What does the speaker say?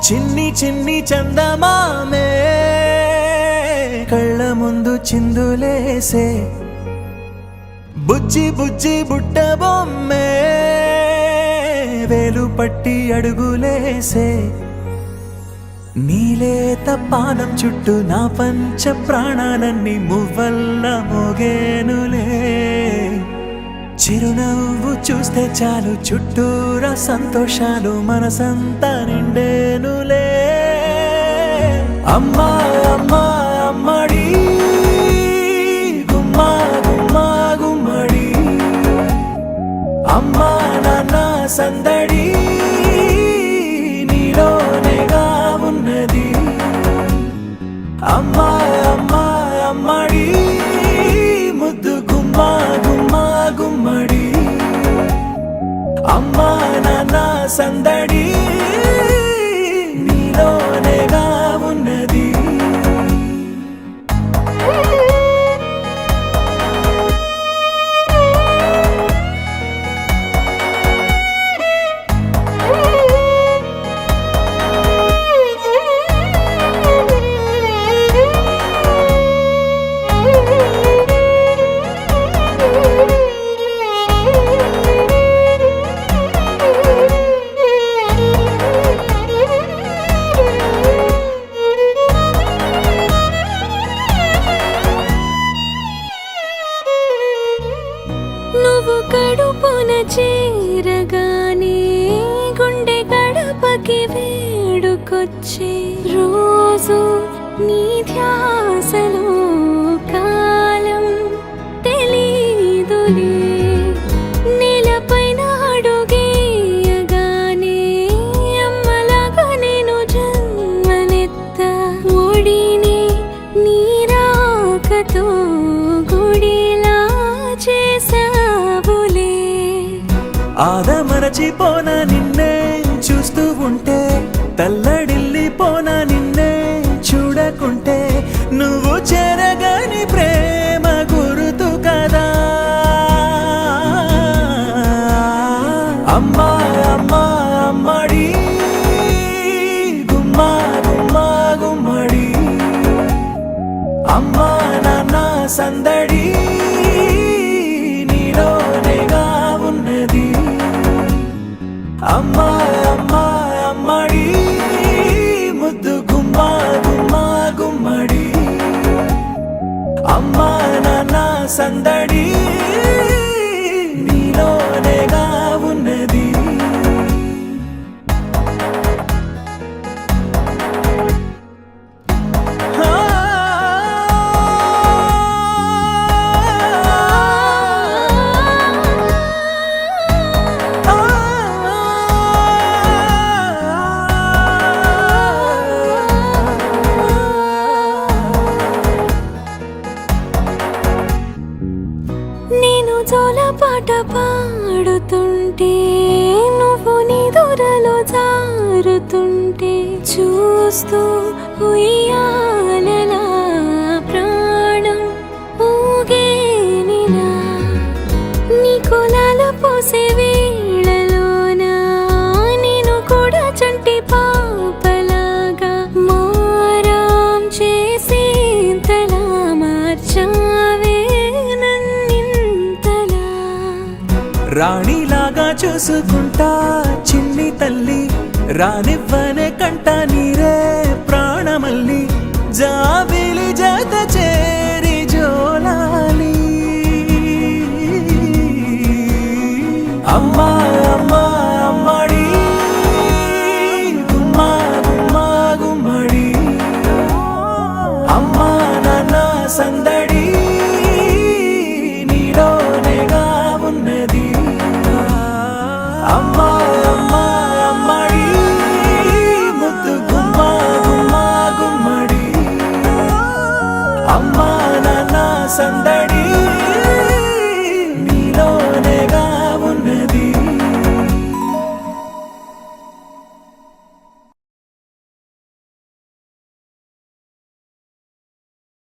చిన్ని చిన్ని చందమామే కళ్ళ ముందు చిందులేసే బుజ్జి బుజ్జి బుట్ట బొమ్మే వేలు పట్టి అడుగులేసే నీలేత పానం చుట్టూ నా పంచ ప్రాణాలన్నీ మువ్వల్ల మోగేనులే చిరునవ్వు చూస్తే చాలు చుట్టూరా సంతోషాలు మనసంతా నిండేనులే అమ్మా అమ్మా అమ్మడి గుమ్మా గుమ్మా గుమ్మడి అమ్మా నాన్న సందడి నీలోనేగా ఉన్నది అమ్మా అమ్మా అమ్మడి ముద్దు గుమ్మా గుమ్మా గుమ్మడి అమ్మా నాన్న సందడి నీలోనేగా ఉన్నది నువ్వు కడుపున చేరగానే గుండె గడపకి వేడుకొచ్చే రోజు నీ ధ్యాసలో కాలం తెలీదులే నేలపైన అడుగేయగానే అమ్మలాగా నేను జన్మనెత్త ఒడిని నీ రాకతో గుడిలా చేసావులే ఆదమరచిపోన నిన్నే చూస్తూ ఉంటే తల్లడిల్లిపోన నిన్నే చూడకుంటే నువ్వు చెరగని ప్రేమ గురుతు కదా అమ్మా అమ్మా అమ్మడి గుమ్మా గుమ్మా గుమ్మడి అమ్మా నాన్న సందడి నీలోనేగా ఉన్నది అమ్మా అమ్మా అమ్మడి ముద్దు గుమ్మా గుమ్మా గుమ్మడి అమ్మా నాన్న సందడి నీలోనేగా ఉన్నది నేను జోలపాట పాడుతుంటే నువ్వు నీ దూరలో జారుతుంటే చూస్తూ ఉయ్యాలలా ప్రాణం ఊగేనిలా నీ కులాల పోసే వేళలోన నేను కూడా చంటి పాపలాగా మారాం చేసేంతలా మార్చావే రాణిలాగా చూసుకుంటా చిన్ని తల్లి రానివ్వనే కంట నీరే ప్రాణమల్లి జాబిలి జత చేరి జోలాలి అమ్మా అమ్మా అమ్మడి గుమ్మా గుమ్మా గుమ్మడి అమ్మా నాన్న సందడి నీలోనేగా ఉన్నది అమ్మా అమ్మా అమ్మడి ముద్దు గుమ్మా గుమ్మా గుమ్మడి అమ్మా నాన్న సందడి